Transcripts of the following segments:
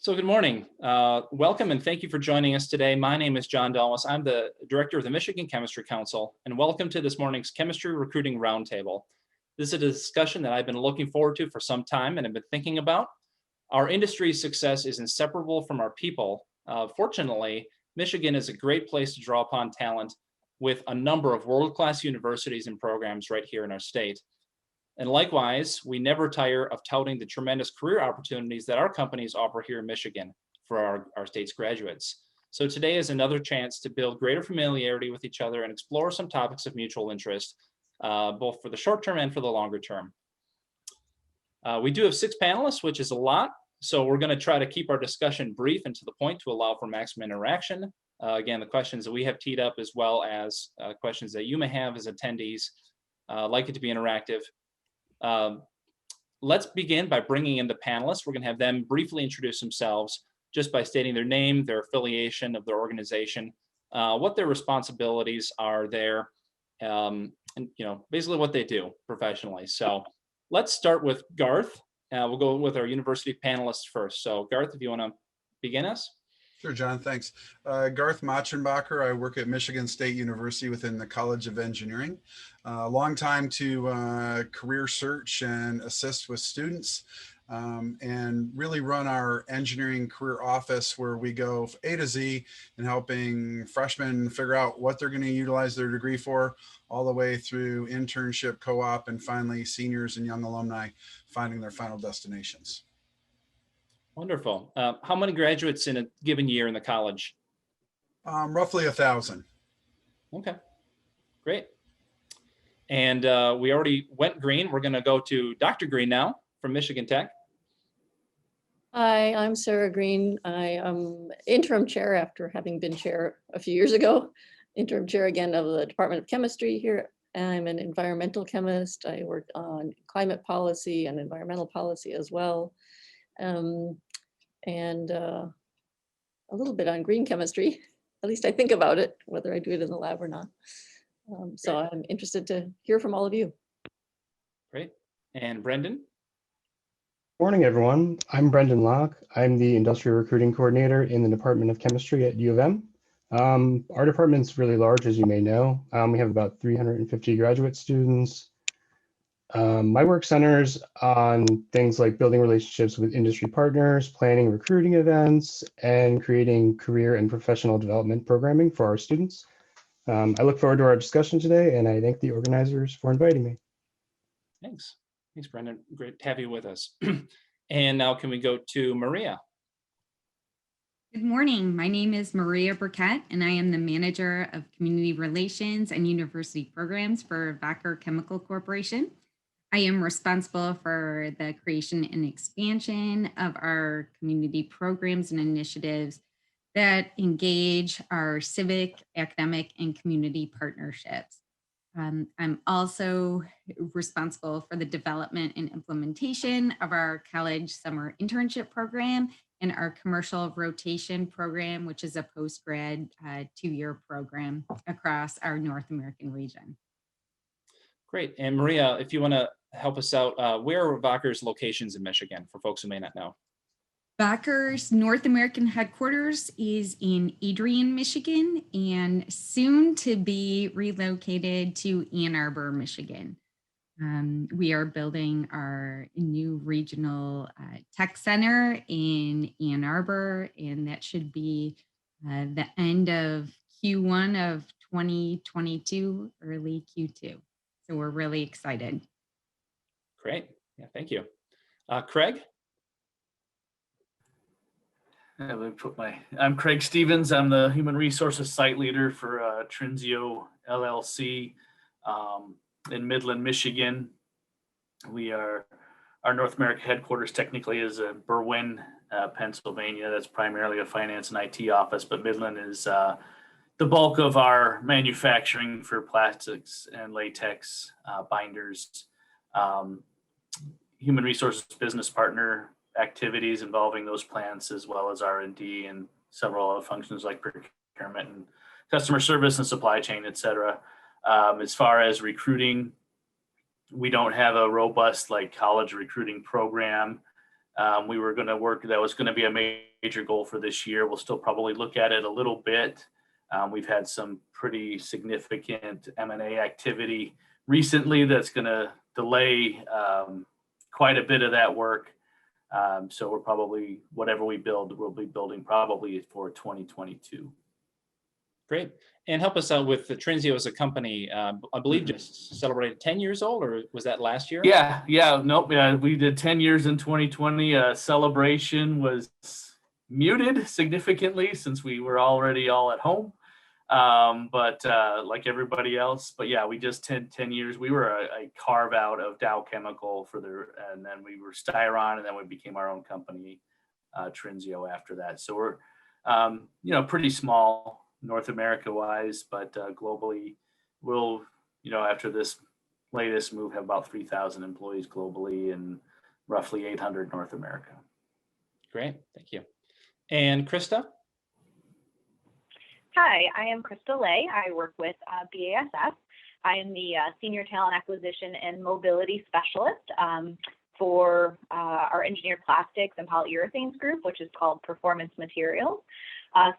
So good morning. Welcome and thank you for joining us today. My name is John Dalmas. I'm the director of the Michigan Chemistry Council, and welcome to this morning's Chemistry Recruiting Roundtable. This is a discussion that I've been looking forward to for some time and have been thinking about. Our industry's success is inseparable from our people. Fortunately, Michigan is a great place to draw upon talent with a number of world-class universities and programs right here in our state. And likewise, we never tire of touting the tremendous career opportunities that our companies offer here in Michigan for our state's graduates. So today is another chance to build greater familiarity with each other and explore some topics of mutual interest, both for the short term and for the longer term. We do have 6 panelists, which is a lot. So we're going to try to keep our discussion brief and to the point to allow for maximum interaction. Again, the questions that we have teed up, as well as questions that you may have as attendees, like it to be interactive. Let's begin by bringing in the panelists. We're going to have them briefly introduce themselves just by stating their name, their affiliation of their organization, what their responsibilities are there, and basically what they do professionally. So let's start with Garth. We'll go with our university panelists first. So Garth, if you want to begin us. Sure, John, thanks. Garth Machtenbacher. I work at Michigan State University within the College of Engineering. Long time to career search and assist with students, and really run our engineering career office, where we go A to Z in helping freshmen figure out what they're going to utilize their degree for, all the way through internship, co-op, and finally seniors and young alumni finding their final destinations. Wonderful. How many graduates in a given year in the college? Roughly 1,000. Okay, great. And we already went green. We're going to go to Dr. Green now from Michigan Tech. Hi, I'm Sarah Green. I am interim chair after having been chair a few years ago. Interim chair again of the Department of Chemistry here. I'm an environmental chemist. I work on climate policy and environmental policy as well. And a little bit on green chemistry. At least I think about it, whether I do it in the lab or not. So I'm interested to hear from all of you. Great. And Brendan? Morning, everyone. I'm Brendan Locke. I'm the Industrial Recruiting Coordinator in the Department of Chemistry at U of M. Our department's really large, as you may know. We have about 350 graduate students. My work centers on things like building relationships with industry partners, planning recruiting events, and creating career and professional development programming for our students. I look forward to our discussion today, and I thank the organizers for inviting me. Thanks. Thanks, Brendan. Great to have you with us. And now can we go to Maria? Good morning. My name is Maria Burkett, and I am the Manager of Community Relations and University Programs for Wacker Chemical Corporation. I am responsible for the creation and expansion of our community programs and initiatives that engage our civic, academic, and community partnerships. I'm also responsible for the development and implementation of our college summer internship program and our commercial rotation program, which is a post-grad 2-year program across our North American region. Great. And Maria, if you want to help us out, where are Wacker's locations in Michigan for folks who may not know? Wacker's North American headquarters is in Adrian, Michigan, and soon to be relocated to Ann Arbor, Michigan. We are building our new regional tech center in Ann Arbor, and that should be the end of Q1 of 2022, early Q2. So we're really excited. Great. Yeah, thank you. Craig? I'm Craig Stevens. I'm the Human Resources Site Leader for Trinzio LLC in Midland, Michigan. Our North America headquarters technically is in Berwyn, Pennsylvania. That's primarily a finance and IT office, but Midland is the bulk of our manufacturing for plastics and latex binders. Human Resources business partner activities involving those plants, as well as R&D and several other functions like procurement and customer service and supply chain, et cetera. As far as recruiting, we don't have a robust college recruiting program. We were going to work, that was going to be a major goal for this year. We'll still probably look at it a little bit. We've had some pretty significant M&A activity recently that's going to delay quite a bit of that work. So we're probably, whatever we build, we'll be building probably for 2022. Great. And help us out with the Trinzio as a company. I believe just celebrated 10 years old, or was that last year? Nope. Yeah, we did 10 years in 2020. Celebration was muted significantly since we were already all at home. But like everybody else, but yeah, we just 10 years. We were a carve out of Dow Chemical and then we were Styron, and then we became our own company, Trinzio, after that. So we're, pretty small North America wise, but globally we'll, after this latest move, have about 3,000 employees globally and roughly 800 North America. Great, thank you. And Krista? Hi, I am Krista Lay. I work with BASF. I am the Senior Talent Acquisition and Mobility Specialist for our Engineered Plastics and Polyurethanes group, which is called Performance Materials.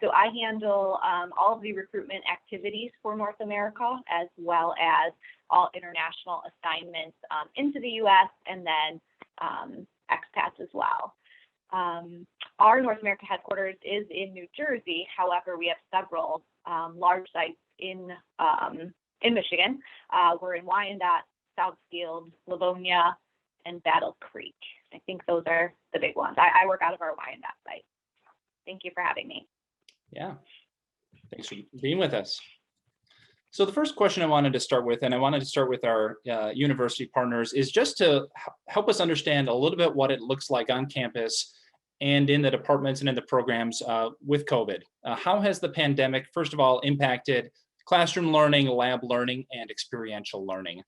So I handle all of the recruitment activities for North America, as well as all international assignments into the US, and then expats as well. Our North America headquarters is in New Jersey. However, we have several large sites in Michigan. We're in Wyandotte, Southfield, Livonia, and Battle Creek. I think those are the big ones. I work out of our Wyandotte site. Thank you for having me. Yeah, thanks for being with us. So the first question I wanted to start with, and I wanted to start with our university partners, is just to help us understand a little bit what it looks like on campus and in the departments and in the programs with COVID. How has the pandemic, first of all, impacted classroom learning, lab learning, and experiential learning?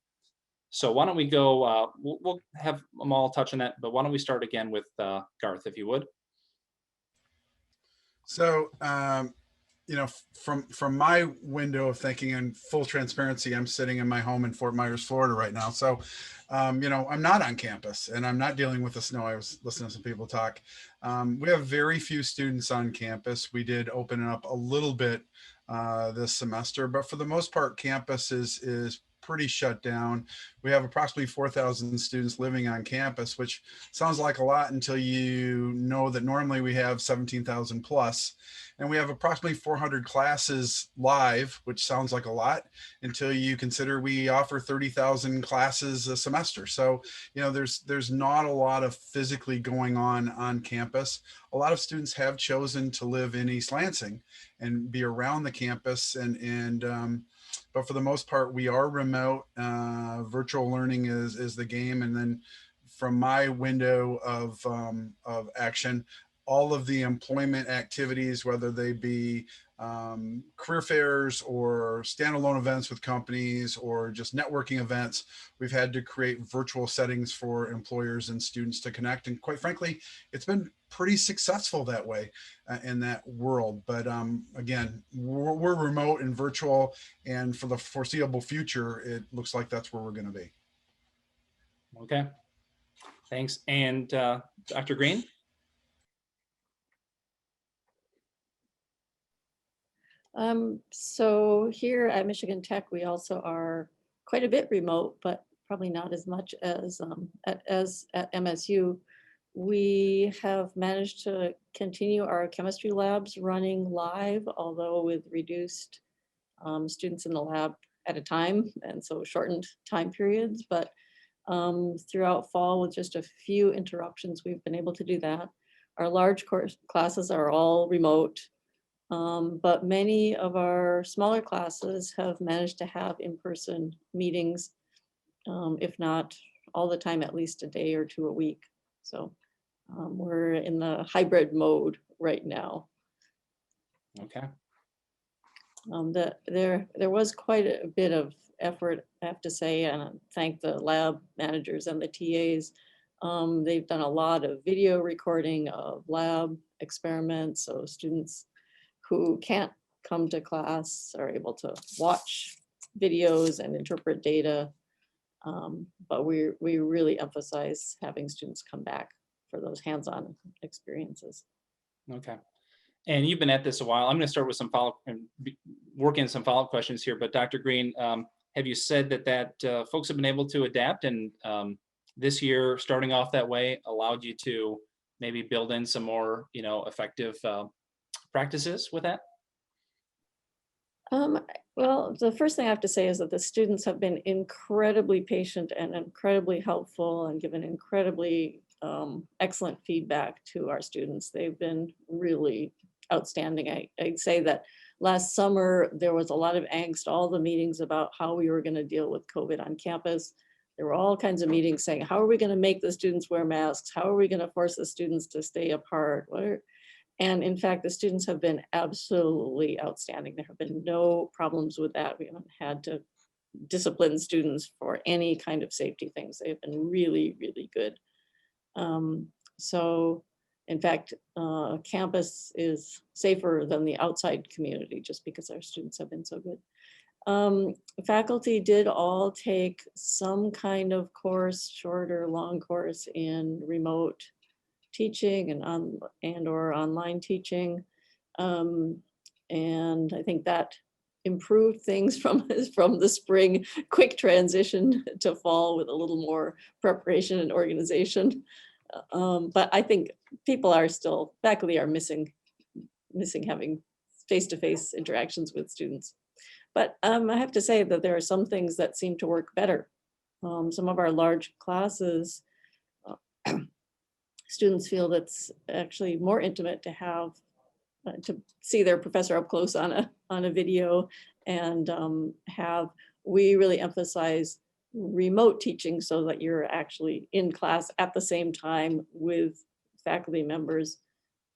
So why don't we go, we'll have them all touch on that, but why don't we start again with Garth, if you would. So, from my window of thinking, and full transparency, I'm sitting in my home in Fort Myers, Florida right now. So, I'm not on campus and I'm not dealing with the snow. I was listening to some people talk. We have very few students on campus. We did open it up a little bit this semester, but for the most part, campus is pretty shut down. We have approximately 4,000 students living on campus, which sounds like a lot until you know that normally we have 17,000 plus, and we have approximately 400 classes live, which sounds like a lot until you consider we offer 30,000 classes a semester. So, there's not a lot of physically going on campus. A lot of students have chosen to live in East Lansing and be around the campus, but for the most part, we are remote. Virtual learning is the game. And then from my window of action, all of the employment activities, whether they be career fairs or standalone events with companies or just networking events, we've had to create virtual settings for employers and students to connect. And quite frankly, it's been pretty successful that way in that world. But again, we're remote and virtual, and for the foreseeable future, it looks like that's where we're going to be. Okay, thanks. And Dr. Green? So here at Michigan Tech, we also are quite a bit remote, but probably not as much as at MSU. We have managed to continue our chemistry labs running live, although with reduced students in the lab at a time, and so shortened time periods. But throughout fall, with just a few interruptions, we've been able to do that. Our large course classes are all remote. But many of our smaller classes have managed to have in-person meetings, if not all the time, at least a day or two a week. So we're in the hybrid mode right now. Okay. There was quite a bit of effort, I have to say, and thank the lab managers and the TAs. They've done a lot of video recording of lab experiments, so students who can't come to class are able to watch videos and interpret data. But we really emphasize having students come back for those hands-on experiences. Okay. And you've been at this a while. I'm going to start with some follow-up and working some follow-up questions here. But Dr. Green, have you said that folks have been able to adapt, and this year starting off that way allowed you to maybe build in some more, effective practices with that? Well, the first thing I have to say is that the students have been incredibly patient and incredibly helpful and given incredibly excellent feedback to our students. They've been really outstanding. I'd say that last summer, there was a lot of angst, all the meetings about how we were going to deal with COVID on campus. There were all kinds of meetings saying, how are we going to make the students wear masks? How are we going to force the students to stay apart? And in fact, the students have been absolutely outstanding. There have been no problems with that. We haven't had to discipline students for any kind of safety things. They've been really, really good. So in fact, campus is safer than the outside community just because our students have been so good. Faculty did all take some kind of course, short or long course, in remote teaching and or online teaching. And I think that improved things from the spring quick transition to fall with a little more preparation and organization. But I think faculty are missing having face-to-face interactions with students. But I have to say that there are some things that seem to work better. Some of our large classes, students feel that's actually more intimate to have to see their professor up close on a video, and we really emphasize remote teaching so that you're actually in class at the same time with faculty members,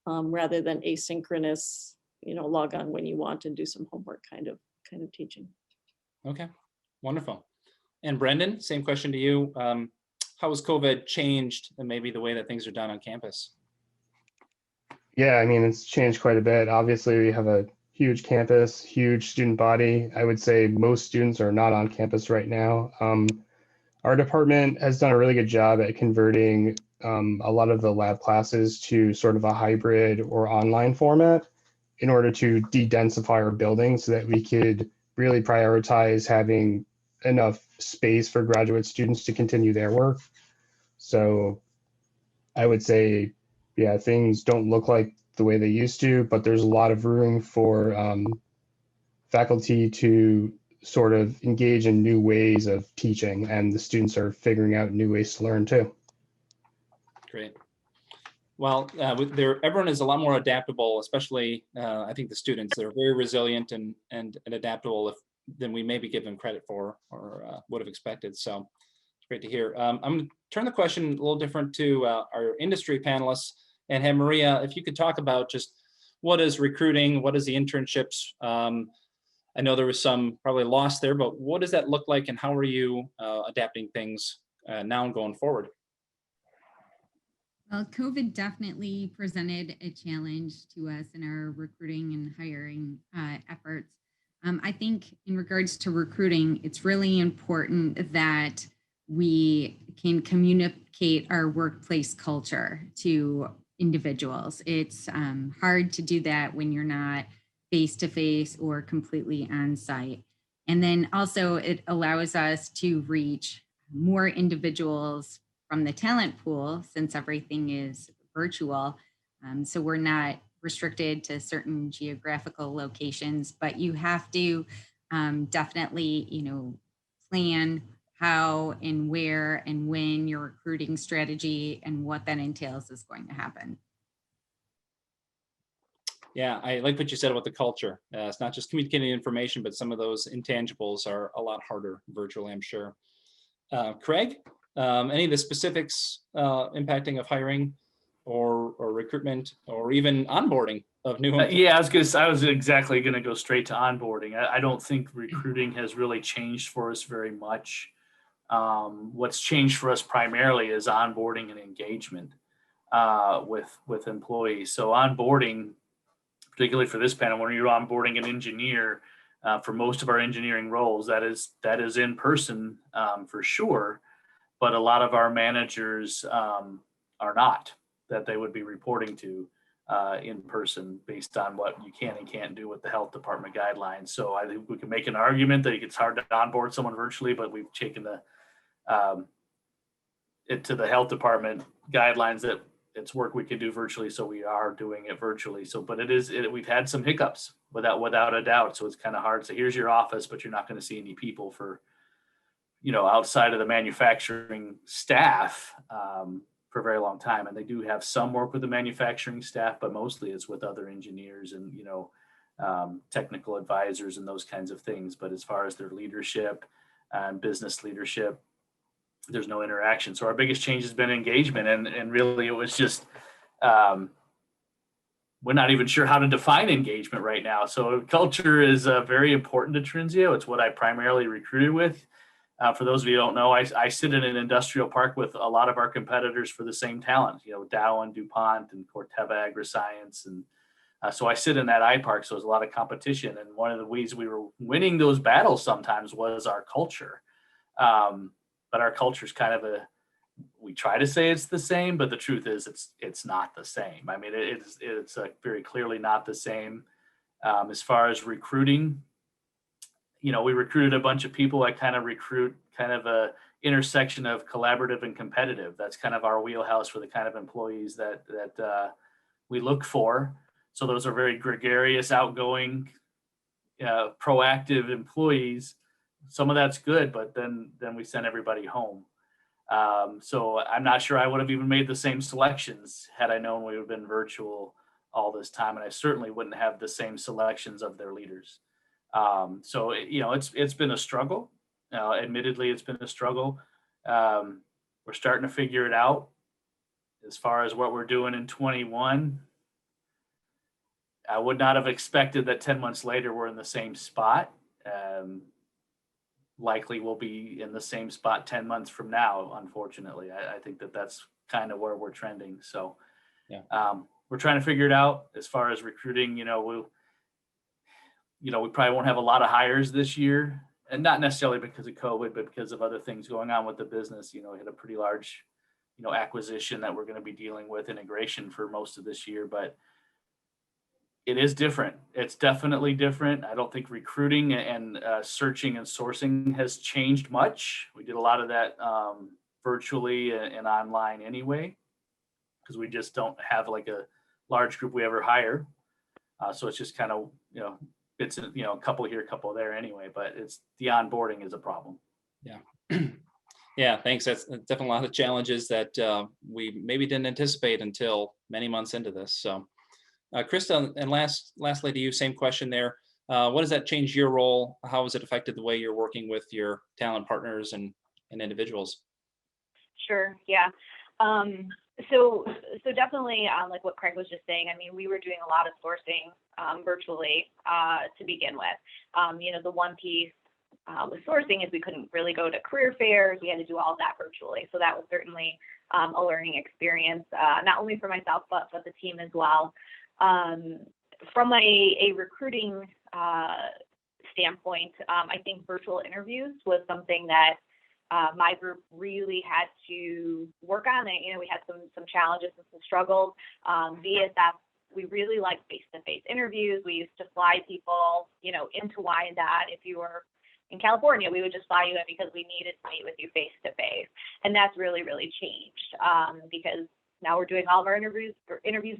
rather than asynchronous, log on when you want and do some homework kind of teaching. Okay, wonderful. And Brendan, same question to you. How has COVID changed and maybe the way that things are done on campus? Yeah, I mean, it's changed quite a bit. Obviously, we have a huge campus, huge student body. I would say most students are not on campus right now. Our department has done a really good job at converting a lot of the lab classes to sort of a hybrid or online format in order to de-densify our building so that we could really prioritize having enough space for graduate students to continue their work. So I would say, yeah, things don't look like the way they used to, but there's a lot of room for faculty to sort of engage in new ways of teaching, and the students are figuring out new ways to learn too. Great. Well, everyone is a lot more adaptable, especially I think the students. They're very resilient and adaptable than we maybe give them credit for or would have expected. So it's great to hear. I'm going to turn the question a little different to our industry panelists, and have Maria, if you could talk about just what is recruiting, what is the internships? I know there was some probably loss there, but what does that look like, and how are you adapting things now and going forward? Well, COVID definitely presented a challenge to us in our recruiting and hiring efforts. I think in regards to recruiting, it's really important that we can communicate our workplace culture to individuals. It's hard to do that when you're not face-to-face or completely on site. And then also it allows us to reach more individuals from the talent pool, since everything is virtual. So we're not restricted to certain geographical locations, but you have to definitely, plan how and where and when your recruiting strategy and what that entails is going to happen. Yeah, I like what you said about the culture. It's not just communicating information, but some of those intangibles are a lot harder virtually, I'm sure. Craig, any of the specifics impacting of hiring or recruitment or even onboarding of new employees? Yeah, I was exactly going to go straight to onboarding. I don't think recruiting has really changed for us very much. What's changed for us primarily is onboarding and engagement with employees. So onboarding, particularly for this panel, when you're onboarding an engineer, for most of our engineering roles, that is in person for sure, but a lot of our managers are not. that they would be reporting to in person based on what you can and can't do with the health department guidelines. So I think we can make an argument that it's hard to onboard someone virtually, but we've taken it to the health department guidelines that it's work we can do virtually. So we are doing it virtually. So, but we've had some hiccups without a doubt. So it's kind of hard. So here's your office, but you're not going to see any people for, outside of the manufacturing staff for a very long time. And they do have some work with the manufacturing staff, but mostly it's with other engineers and, technical advisors and those kinds of things. But as far as their leadership and business leadership, there's no interaction. So our biggest change has been engagement. And really it was just, we're not even sure how to define engagement right now. So culture is very important to Trinseo. It's what I primarily recruited with. For those of you who don't know, I sit in an industrial park with a lot of our competitors for the same talent, Dow and DuPont and Corteva AgriScience. And so I sit in that iPark. So there's a lot of competition. And one of the ways we were winning those battles sometimes was our culture. But our culture is kind of we try to say it's the same, but the truth is it's not the same. I mean, it's very clearly not the same. As far as recruiting, we recruited a bunch of people. I kind of recruit kind of a intersection of collaborative and competitive. That's kind of our wheelhouse for the kind of employees that we look for. So those are very gregarious, outgoing, proactive employees. Some of that's good, but then we send everybody home. So I'm not sure I would have even made the same selections had I known we would have been virtual all this time. And I certainly wouldn't have the same selections of their leaders. So, it's been a struggle. Admittedly, it's been a struggle. We're starting to figure it out. As far as what we're doing in 21, I would not have expected that 10 months later, we're in the same spot. Likely we'll be in the same spot 10 months from now, unfortunately. I think that's kind of where we're trending. So we're trying to figure it out. As far as recruiting, we probably won't have a lot of hires this year, and not necessarily because of COVID, but because of other things going on with the business. We had a pretty large, acquisition that we're going to be dealing with, integration for most of this year, but it is different. It's definitely different. I don't think recruiting and searching and sourcing has changed much. We did a lot of that virtually and online anyway, because we just don't have like a large group we ever hire. So it's just kind of, it's a couple here, a couple there anyway, but it's the onboarding is a problem. Yeah. Yeah, thanks. That's definitely a lot of challenges that we maybe didn't anticipate until many months into this. So Krista, and lastly to you, same question there. What does that change your role? How has it affected the way you're working with your talent partners and individuals? Sure. Yeah. So definitely, like what Craig was just saying, I mean, we were doing a lot of sourcing virtually to begin with. The one piece with sourcing is we couldn't really go to career fairs. We had to do all of that virtually. So that was certainly a learning experience, not only for myself, but the team as well. From a recruiting standpoint, I think virtual interviews was something that my group really had to work on. We had some challenges and some struggles. VSF, we really like face-to-face interviews. We used to fly people, into Wyandotte. If you were in California, we would just fly you in because we needed to meet with you face-to-face. And that's really, really changed because now we're doing all of our interviews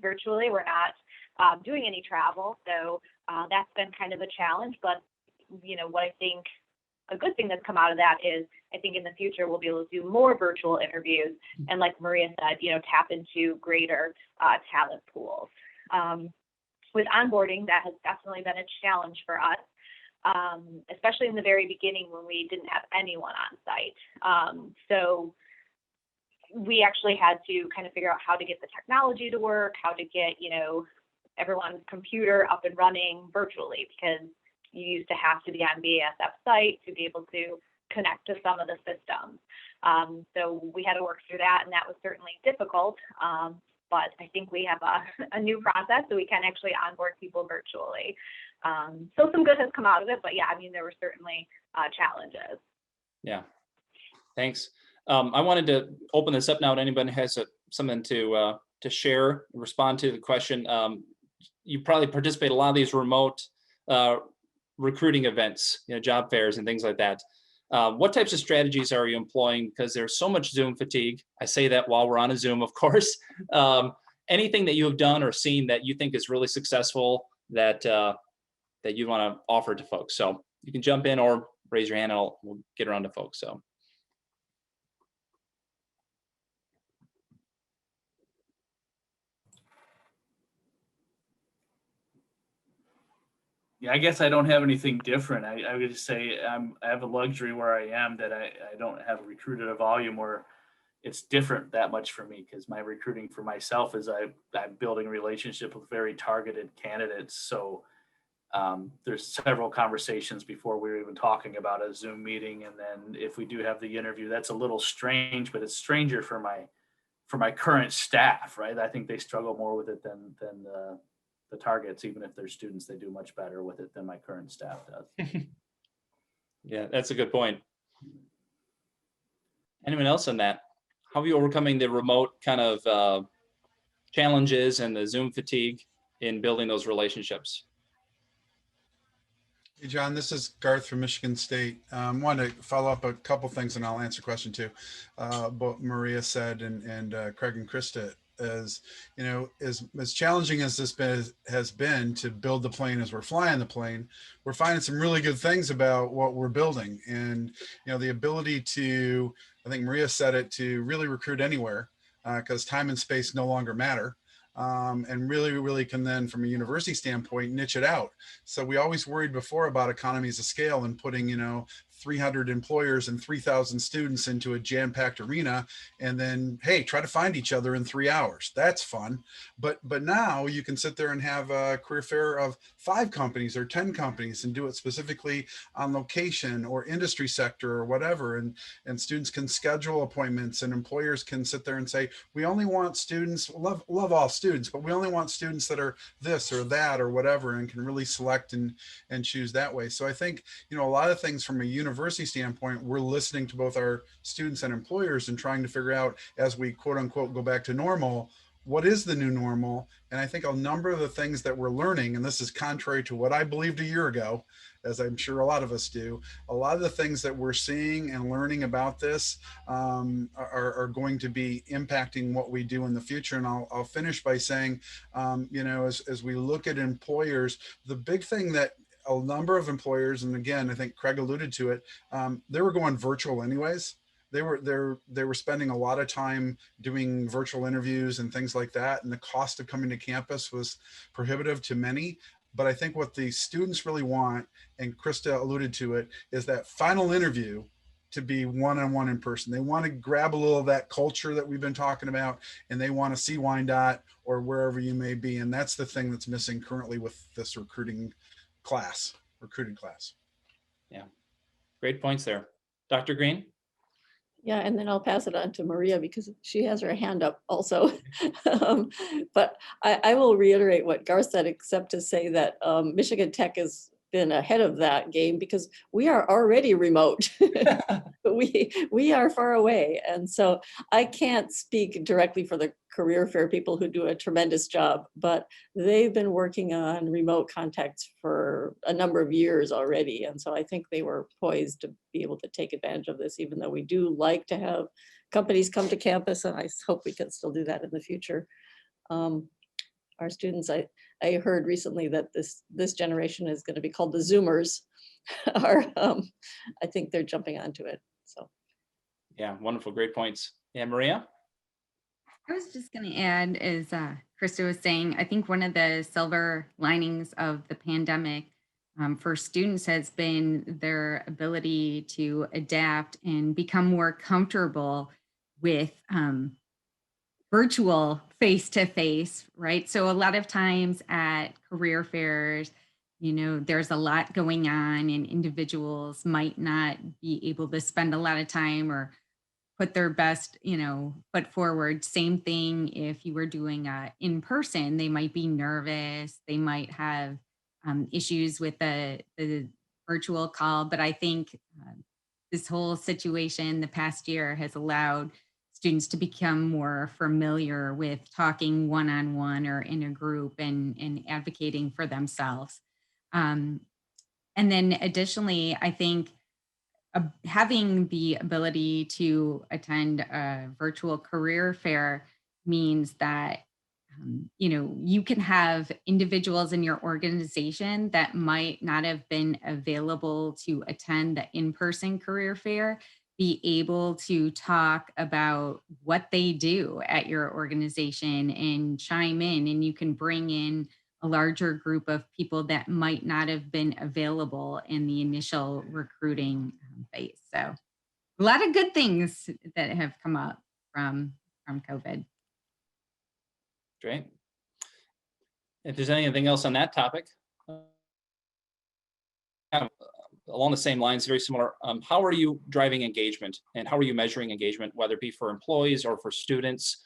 virtually. We're not doing any travel. So that's been kind of a challenge. But, what I think a good thing that's come out of that is I think in the future we'll be able to do more virtual interviews. And like Maria said, tap into greater talent pools. With onboarding, that has definitely been a challenge for us, especially in the very beginning when we didn't have anyone on site. So we actually had to kind of figure out how to get the technology to work, how to get, everyone's computer up and running virtually, because you used to have to be on BASF site to be able to connect to some of the systems. So we had to work through that, and that was certainly difficult. But I think we have a new process, so we can actually onboard people virtually. So some good has come out of it, but yeah, I mean, there were certainly challenges. Yeah, thanks. I wanted to open this up now to anybody who has something to share, respond to the question. You probably participate in a lot of these remote recruiting events, job fairs and things like that. What types of strategies are you employing? Because there's so much Zoom fatigue. I say that while we're on a Zoom, of course. Anything that you have done or seen that you think is really successful that that you want to offer to folks? So you can jump in or raise your hand and we'll get around to folks. So. Yeah, I guess I don't have anything different. I would just say I have a luxury where I am that I don't have recruited a volume where it's different that much for me, because my recruiting for myself is I'm building a relationship with very targeted candidates. So there's several conversations before we were even talking about a Zoom meeting. And then if we do have the interview, that's a little strange, but it's stranger for my current staff, right? I think they struggle more with it than the targets. Even if they're students, they do much better with it than my current staff does. Yeah, that's a good point. Anyone else on that? How are you overcoming the remote kind of challenges and the Zoom fatigue in building those relationships? Hey, John, this is Garth from Michigan State. I want to follow up a couple things and I'll answer a question too. What Maria said and Craig and Krista, as challenging as this has been to build the plane as we're flying the plane, we're finding some really good things about what we're building. And, the ability to, I think Maria said it, to really recruit anywhere because time and space no longer matter. And really can then, from a university standpoint, niche it out. So we always worried before about economies of scale and putting, 300 employers and 3,000 students into a jam-packed arena, and then, hey, try to find each other in 3 hours. That's fun. But now you can sit there and have a career fair of 5 companies or 10 companies and do it specifically on location or industry sector or whatever. And students can schedule appointments, and employers can sit there and say, we only want students, love all students, but we only want students that are this or that or whatever, and can really select and choose that way. So I think, a lot of things from a university standpoint, we're listening to both our students and employers and trying to figure out, as we quote unquote go back to normal, what is the new normal? And I think a number of the things that we're learning, and this is contrary to what I believed a year ago, as I'm sure a lot of us do, a lot of the things that we're seeing and learning about this are going to be impacting what we do in the future. And I'll finish by saying, as we look at employers, the big thing that a number of employers, and again, I think Craig alluded to it, they were going virtual anyways. They were spending a lot of time doing virtual interviews and things like that. And the cost of coming to campus was prohibitive to many. But I think what the students really want, and Krista alluded to it, is that final interview to be one-on-one in person. They want to grab a little of that culture that we've been talking about, and they want to see Wyandotte or wherever you may be. And that's the thing that's missing currently with this recruiting class. Yeah, great points there. Dr. Green? Yeah, and then I'll pass it on to Maria because she has her hand up also. But I will reiterate what Garth said, except to say that Michigan Tech has been ahead of that game because we are already remote. we are far away. And so I can't speak directly for the career fair people who do a tremendous job, but they've been working on remote contacts for a number of years already. And so I think they were poised to be able to take advantage of this, even though we do like to have companies come to campus, and I hope we can still do that in the future. Our students, I heard recently that this generation is going to be called the Zoomers. I think they're jumping onto it. So, yeah, wonderful, great points. Yeah, Maria? I was just going to add, as Krista was saying, I think one of the silver linings of the pandemic for students has been their ability to adapt and become more comfortable with virtual face-to-face, right? So a lot of times at career fairs, there's a lot going on and individuals might not be able to spend a lot of time or put their best, foot forward. Same thing if you were doing in person, they might be nervous, they might have issues with the virtual call. But I think this whole situation the past year has allowed students to become more familiar with talking one-on-one or in a group and advocating for themselves. And then additionally, I think having the ability to attend a virtual career fair means that you can have individuals in your organization that might not have been available to attend the in-person career fair be able to talk about what they do at your organization and chime in, and you can bring in a larger group of people that might not have been available in the initial recruiting phase. So a lot of good things that have come up from COVID. Great. If there's anything else on that topic, kind of along the same lines, very similar. How are you driving engagement, and how are you measuring engagement, whether it be for employees or for students?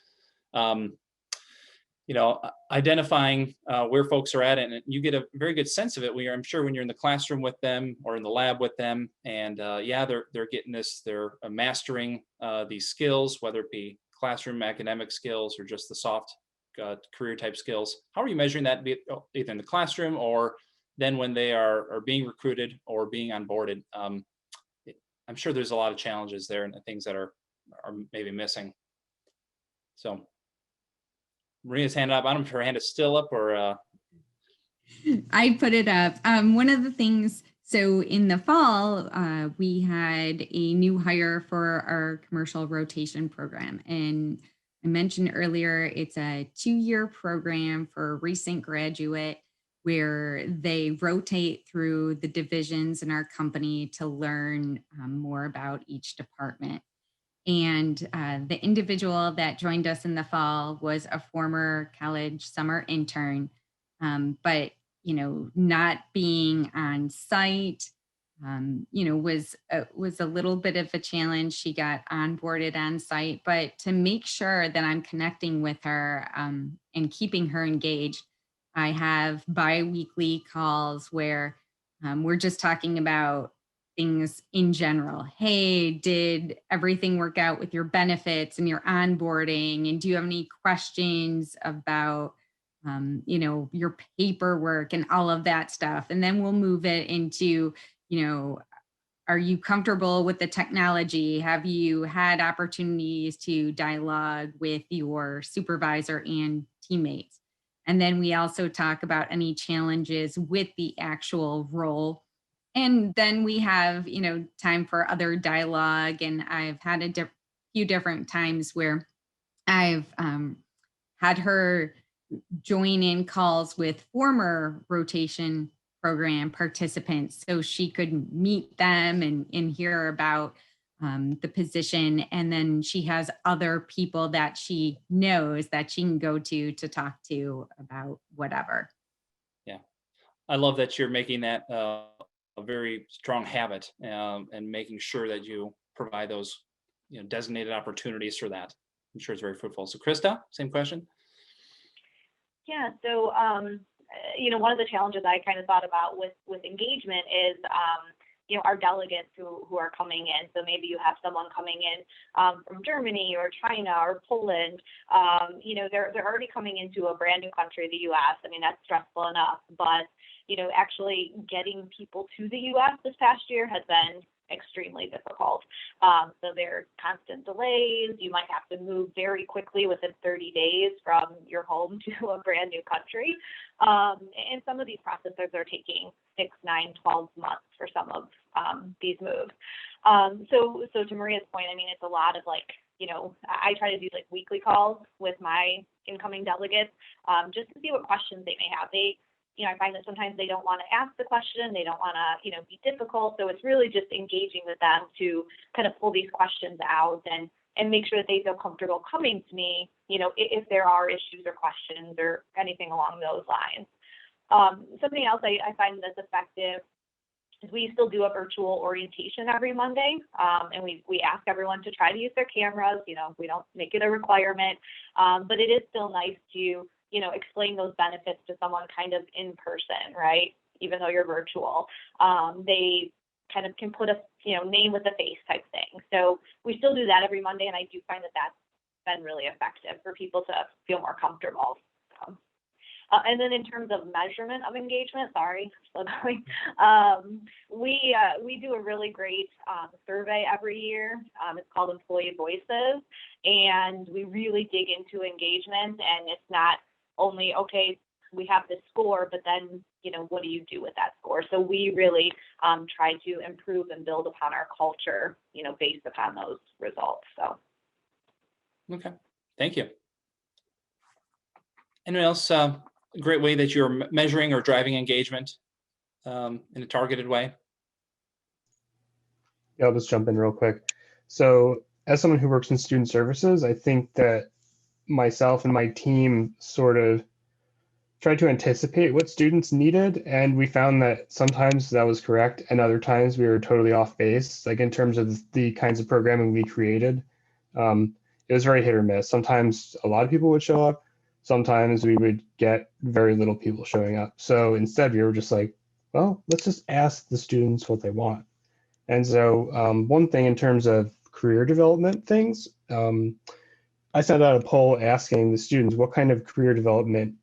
Identifying where folks are at, and you get a very good sense of it I'm sure when you're in the classroom with them or in the lab with them, and they're getting this, they're mastering these skills, whether it be classroom academic skills or just the soft career type skills. How are you measuring that, be it either in the classroom or then when they are being recruited or being onboarded? I'm sure there's a lot of challenges there and things that are maybe missing. So Maria's hand up. I don't know if her hand is still up or. I put it up. One of the things, so in the fall, we had a new hire for our commercial rotation program. And I mentioned earlier, it's a 2-year program for a recent graduate where they rotate through the divisions in our company to learn more about each department. And the individual that joined us in the fall was a former college summer intern, but not being on site, was a little bit of a challenge. She got onboarded on site, but to make sure that I'm connecting with her and keeping her engaged, I have bi-weekly calls where we're just talking about things in general. Hey, did everything work out with your benefits and your onboarding? And do you have any questions about, your paperwork and all of that stuff? And then we'll move it into, are you comfortable with the technology? Have you had opportunities to dialogue with your supervisor and teammates? And then we also talk about any challenges with the actual role. And then we have, time for other dialogue. And I've had a few different times where I've had her join in calls with former rotation program participants so she could meet them and hear about the position. And then she has other people that she knows that she can go to talk to about whatever. Yeah, I love that you're making that a very strong habit and making sure that you provide those designated opportunities for that. I'm sure it's very fruitful. So Krista, same question. Yeah, so one of the challenges I kind of thought about with engagement is our delegates who are coming in. So maybe you have someone coming in from Germany or China or Poland. They're already coming into a brand new country, the U.S. I mean, that's stressful enough, but actually getting people to the U.S. this past year has been extremely difficult. So there are constant delays. You might have to move very quickly within 30 days from your home to a brand new country. And some of these processes are taking 6, 9, 12 months for some of these moves. So to Maria's point, I mean, it's a lot of I try to do weekly calls with my incoming delegates just to see what questions they may have. I find that sometimes they don't want to ask the question, they don't want to, be difficult. So it's really just engaging with them to kind of pull these questions out and make sure that they feel comfortable coming to me, if there are issues or questions or anything along those lines. Something else I find that's effective is we still do a virtual orientation every Monday. And we ask everyone to try to use their cameras. We don't make it a requirement, but it is still nice to explain those benefits to someone kind of in person, right? Even though you're virtual, they kind of can put a name with a face type thing. So we still do that every Monday, and I do find that that's been really effective for people to feel more comfortable. So. And then in terms of measurement of engagement, sorry, still going, we do a really great survey every year. It's called Employee Voices, and we really dig into engagement. And it's not only, okay, we have this score, but then, you know, what do you do with that score? So we really try to improve and build upon our culture, you know, based upon those results. So. Okay, thank you. Anyone else? A great way that you're measuring or driving engagement in a targeted way? Yeah, I'll just jump in real quick. So as someone who works in student services, I think that myself and my team sort of tried to anticipate what students needed, and we found that sometimes that was correct and other times we were totally off base, like in terms of the kinds of programming we created. It was very hit or miss. Sometimes a lot of people would show up, sometimes we would get very little people showing up. So instead we were just like, well, let's just ask the students what they want. And so one thing in terms of career development things, I sent out a poll asking the students, what kind of career development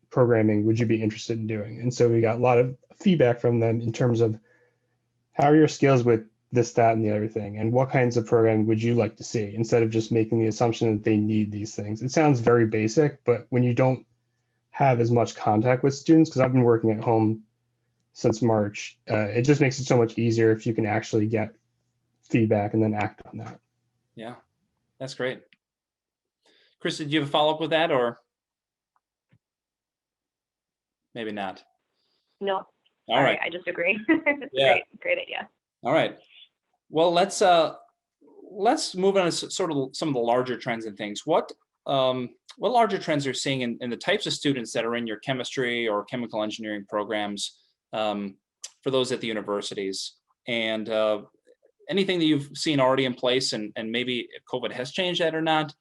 programming would you be interested in doing? And so we got a lot of feedback from them in terms of how are your skills with this, that, and the other thing, and what kinds of programming would you like to see, instead of just making the assumption that they need these things. It sounds very basic, but when you don't have as much contact with students, because I've been working at home since March, it just makes it so much easier if you can actually get feedback and then act on that. Yeah, that's great. Chris, did you have a follow-up with that, or maybe not? No. All right. I just agree. Yeah. Great idea. All right. Well, let's move on to sort of some of the larger trends and things. What larger trends are you seeing in the types of students that are in your chemistry or chemical engineering programs for those at the universities, and anything that you've seen already in place, and maybe COVID has changed that or not?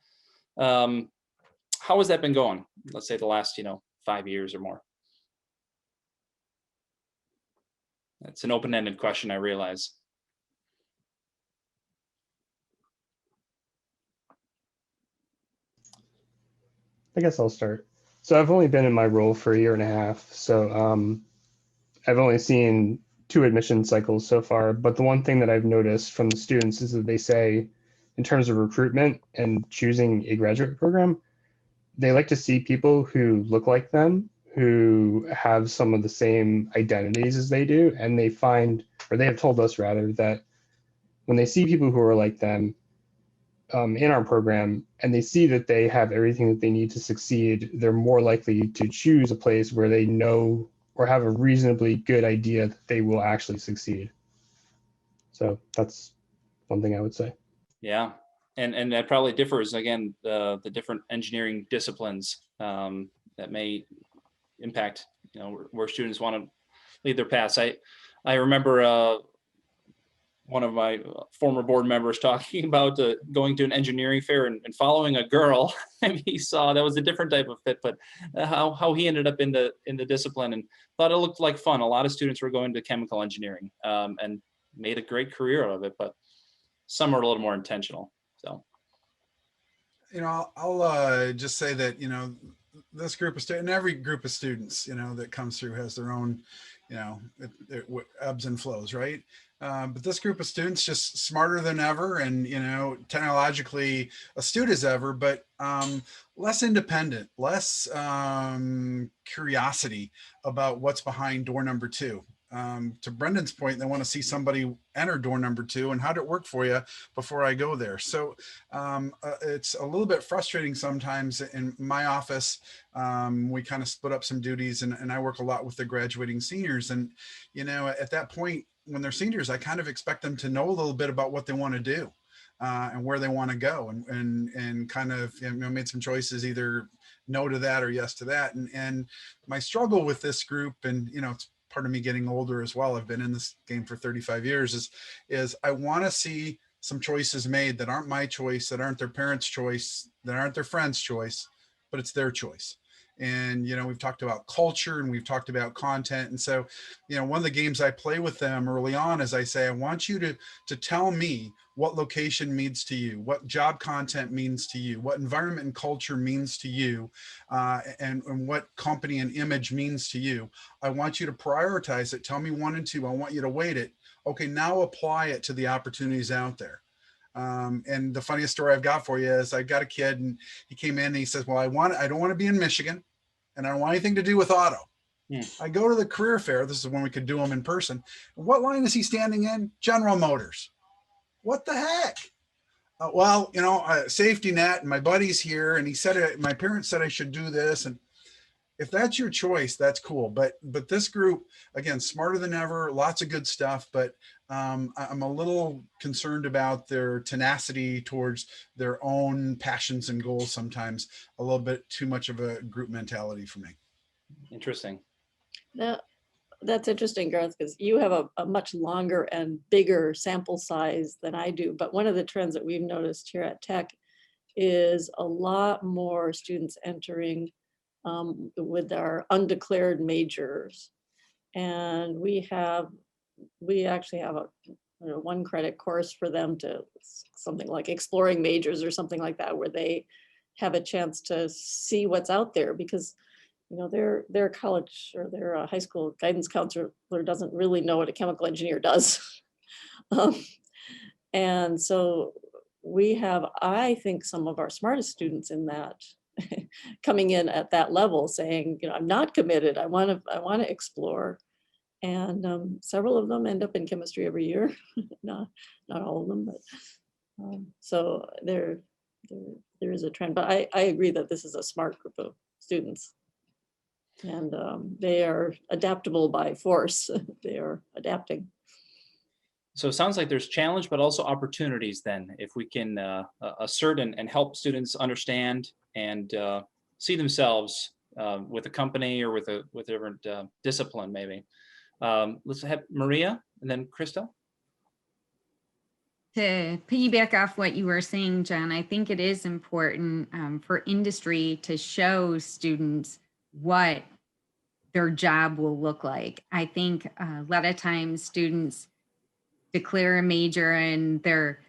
How has that been going? Let's say the last 5 years or more. It's an open-ended question, I realize. I guess I'll start. So I've only been in my role for a year and a half. So I've only seen 2 admission cycles so far. But the one thing that I've noticed from the students is that they say, in terms of recruitment and choosing a graduate program, they like to see people who look like them, who have some of the same identities as they do. And they find, or they have told us rather, that when they see people who are like them, in our program, and they see that they have everything that they need to succeed, they're more likely to choose a place where they know or have a reasonably good idea that they will actually succeed. So that's one thing I would say. Yeah, and that probably differs, again, the different engineering disciplines that may impact where students want to lead their paths. I remember one of my former board members talking about going to an engineering fair and following a girl. Maybe he saw that was a different type of fit, but how he ended up in the discipline and thought it looked like fun. A lot of students were going to chemical engineering and made a great career out of it, but some are a little more intentional. So, I'll just say that this group of students, and every group of students that comes through has their own it ebbs and flows, right? But this group of students just smarter than ever, and technologically astute as ever, but less independent, less curiosity about what's behind door number 2. To Brendan's point, they want to see somebody enter door number 2 and how did it work for you before I go there. So it's a little bit frustrating sometimes. In my office, we kind of split up some duties, and I work a lot with the graduating seniors. And at that point, when they're seniors, I kind of expect them to know a little bit about what they want to do and where they want to go, and kind of made some choices, either no to that or yes to that. And my struggle with this group, and it's part of me getting older as well, I've been in this game for 35 years, is I want to see some choices made that aren't my choice, that aren't their parents' choice, that aren't their friends' choice, but it's their choice. And we've talked about culture and we've talked about content. And so one of the games I play with them early on is I say, I want you to tell me what location means to you, what job content means to you, what environment and culture means to you, and what company and image means to you. I want you to prioritize it. Tell me 1 and 2. I want you to weight it. Okay, now apply it to the opportunities out there. And the funniest story I've got for you is I got a kid and he came in and he says, well, I don't want to be in Michigan and I don't want anything to do with auto. I go to the career fair. This is when we could do them in person. What line is he standing in? General Motors. What the heck? Well, you know, safety net, and my buddy's here, and he said, my parents said I should do this. And if that's your choice, that's cool. But this group, again, smarter than ever, lots of good stuff. But I'm a little concerned about their tenacity towards their own passions and goals. Sometimes a little bit too much of a group mentality for me. Interesting. That's interesting, Garth, because you have a much longer and bigger sample size than I do. But one of the trends that we've noticed here at Tech is a lot more students entering with our undeclared majors. And we actually have a 1 credit course for them to something like exploring majors or something like that, where they have a chance to see what's out there, because you know, their college or their high school guidance counselor doesn't really know what a chemical engineer does. And so we have, I think, some of our smartest students in that coming in at that level saying, you know, I'm not committed. I want to explore. And several of them end up in chemistry every year. not all of them, but so there is a trend. But I agree that this is a smart group of students. And they are adaptable by force. They are adapting. So it sounds like there's challenge, but also opportunities then, if we can assert and help students understand and see themselves with a company or with a different discipline, maybe. Let's have Maria and then Krista. To piggyback off what you were saying, John, I think it is important for industry to show students what their job will look like. I think a lot of times students declare a major and they're,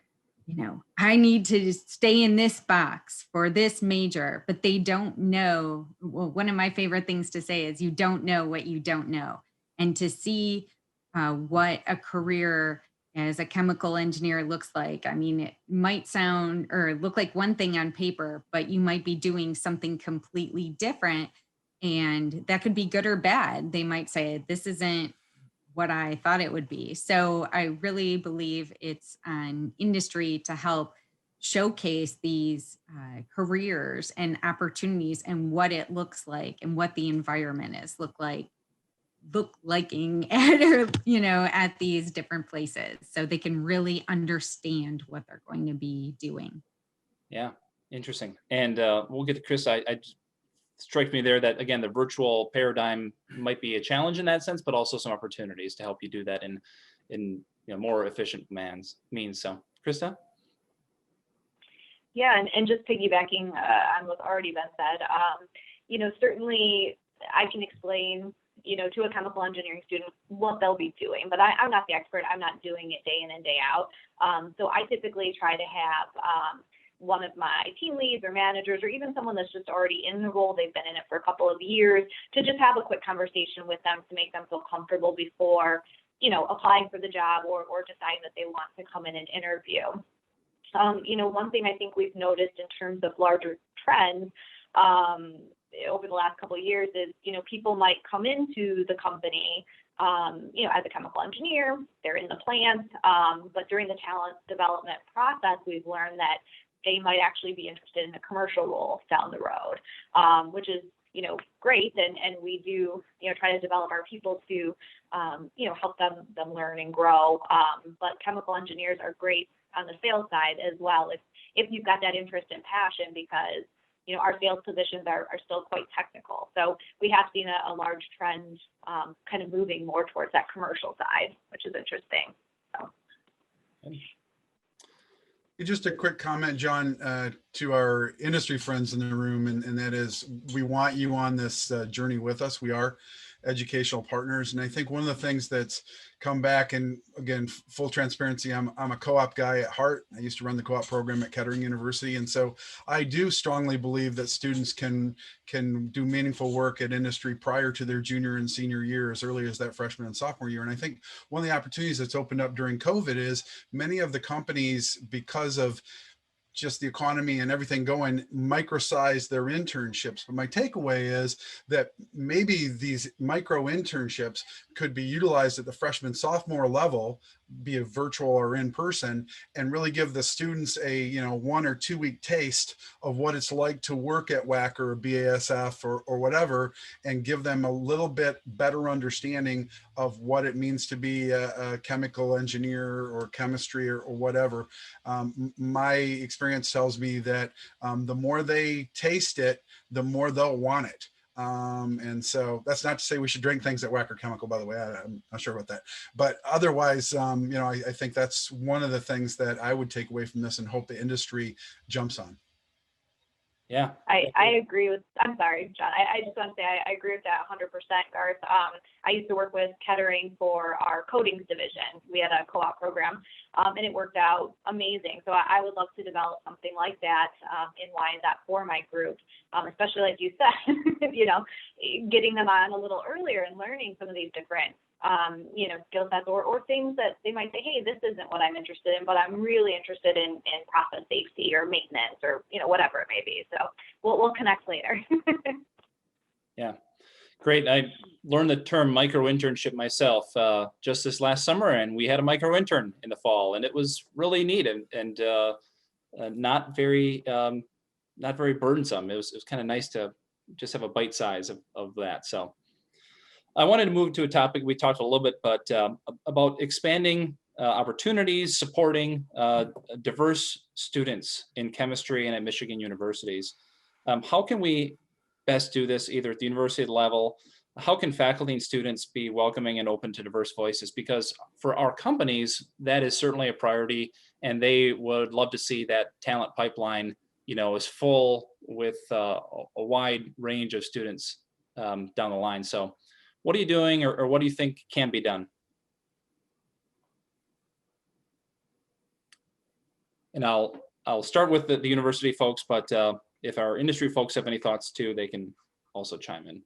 you know, I need to stay in this box for this major, but they don't know. Well, one of my favorite things to say is you don't know what you don't know. And to see what a career as a chemical engineer looks like. I mean, it might sound or look like one thing on paper, but you might be doing something completely different. And that could be good or bad. They might say, this isn't what I thought it would be. So I really believe it's on industry to help showcase these careers and opportunities and what it looks like and what the environment is liking at, you know, at these different places, so they can really understand what they're going to be doing. Yeah, interesting. And we'll get to Chris. I strikes me there that, again, the virtual paradigm might be a challenge in that sense, but also some opportunities to help you do that in you know, more efficient means. So Krista? Yeah, and just piggybacking on what's already been said, you know, certainly I can explain, you know, to a chemical engineering student what they'll be doing, but I'm not the expert. I'm not doing it day in and day out. So I typically try to have one of my team leads or managers, or even someone that's just already in the role, they've been in it for a couple of years, to just have a quick conversation with them to make them feel comfortable before, you know, applying for the job or deciding that they want to come in and interview. You know, one thing I think we've noticed in terms of larger trends over the last couple of years is, you know, people might come into the company, you know, as a chemical engineer, they're in the plant, but during the talent development process, we've learned that they might actually be interested in a commercial role down the road, which is, you know, great. And we do, you know, try to develop our people to, you know, help them learn and grow. But chemical engineers are great on the sales side as well, if you've got that interest and passion, because, you know, our sales positions are still quite technical. So we have seen a large trend kind of moving more towards that commercial side, which is interesting. So. Just a quick comment, John, to our industry friends in the room, and that is, we want you on this journey with us. We are educational partners. And I think one of the things that's come back, and again, full transparency, I'm a co-op guy at heart. I used to run the co-op program at Kettering University. And so I do strongly believe that students can do meaningful work at industry prior to their junior and senior year, as early as that freshman and sophomore year. And I think one of the opportunities that's opened up during COVID is many of the companies, because of just the economy and everything going, microsize their internships. But my takeaway is that maybe these micro internships could be utilized at the freshman sophomore level, be it virtual or in person, and really give the students a 1 or 2 week taste of what it's like to work at WAC or BASF or whatever, and give them a little bit better understanding of what it means to be a chemical engineer or chemistry or whatever. My experience tells me that the more they taste it, the more they'll want it. And so that's not to say we should drink things that WAC or chemical, by the way. I'm not sure about that. But otherwise, I think that's one of the things that I would take away from this and hope the industry jumps on. Yeah. I agree with, I'm sorry, John. I just want to say I agree with that 100%, Garth. I used to work with Kettering for our codings division. We had a co-op program, and it worked out amazing. So I would love to develop something like that in YNZAP for my group, especially like you said, getting them on a little earlier and learning some of these different skill sets or things that they might say, hey, this isn't what I'm interested in, but I'm really interested in process safety or maintenance or, whatever it may be. So we'll connect later. Yeah, great. I learned the term micro internship myself just this last summer, and we had a micro intern in the fall, and it was really neat and not very burdensome. It was kind of nice to just have a bite size of that. So I wanted to move to a topic we talked a little bit, but about expanding opportunities, supporting diverse students in chemistry and at Michigan universities. How can we best do this, either at the university level? How can faculty and students be welcoming and open to diverse voices? Because for our companies, that is certainly a priority, and they would love to see that talent pipeline, is full with a wide range of students down the line. So what are you doing, or what do you think can be done? And I'll start with the university folks, but if our industry folks have any thoughts too, they can also chime in.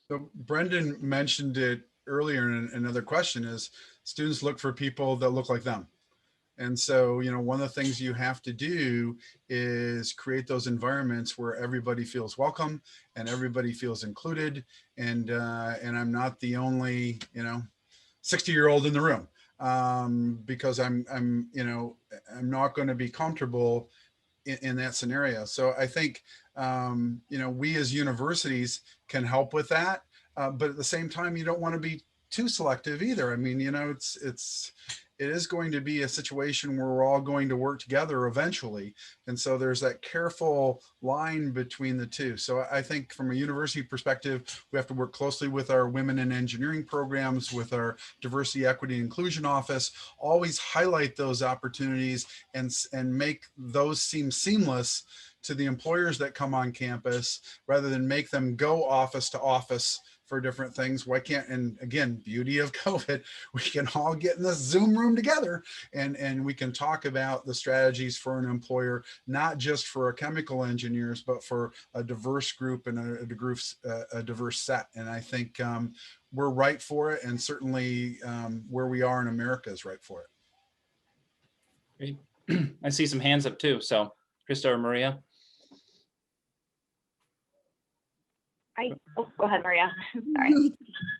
So Brendan mentioned it earlier in another question, is students look for people that look like them. And so, one of the things you have to do is create those environments where everybody feels welcome and everybody feels included. And I'm not the only, 60-year-old in the room, because I'm not going to be comfortable in that scenario. So I think, we as universities can help with that. But at the same time, you don't want to be too selective either. I mean, it is going to be a situation where we're all going to work together eventually. And so there's that careful line between the two. So I think from a university perspective, we have to work closely with our women in engineering programs, with our diversity, equity, and inclusion office, always highlight those opportunities and make those seem seamless to the employers that come on campus, rather than make them go office to office for different things. Why can't, and again, beauty of COVID, we can all get in this Zoom room together and we can talk about the strategies for an employer, not just for our chemical engineers, but for a diverse group and a diverse set. And I think we're right for it, and certainly where we are in America is right for Great. I see some hands up too. So Krista or Maria? Go ahead, Maria. Sorry.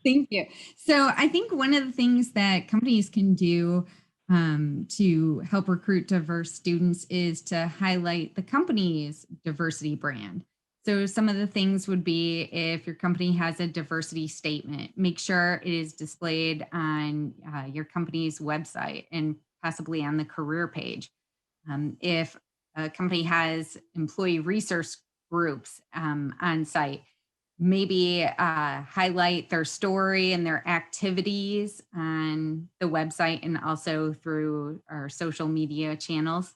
Thank you. So I think one of the things that companies can do to help recruit diverse students is to highlight the company's diversity brand. So some of the things would be, if your company has a diversity statement, make sure it is displayed on your company's website and possibly on the career page. If a company has employee resource groups on site, maybe highlight their story and their activities on the website and also through our social media channels.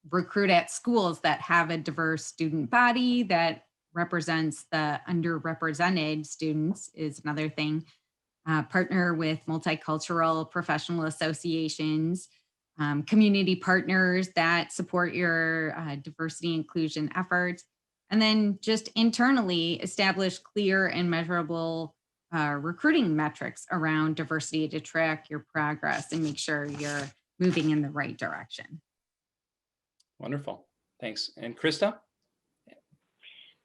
Recruit at schools that have a diverse student body that represents the underrepresented students is another thing. Partner with multicultural professional associations, community partners that support your diversity inclusion efforts, and then just internally establish clear and measurable recruiting metrics around diversity to track your progress and make sure you're moving in the right direction. Wonderful. Thanks. And Krista?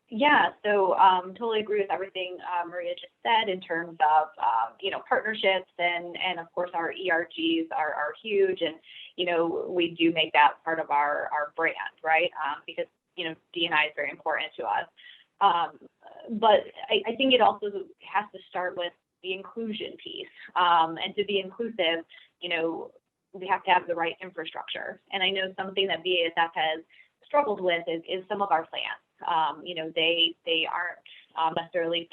Yeah, so totally agree with everything Maria just said in terms of partnerships and of course our ERGs are huge, and we do make that part of our brand, right? Because D&I is very important to us. But I think it also has to start with the inclusion piece, and to be inclusive, we have to have the right infrastructure. And I know something that BASF has struggled with is some of our plans. They aren't necessarily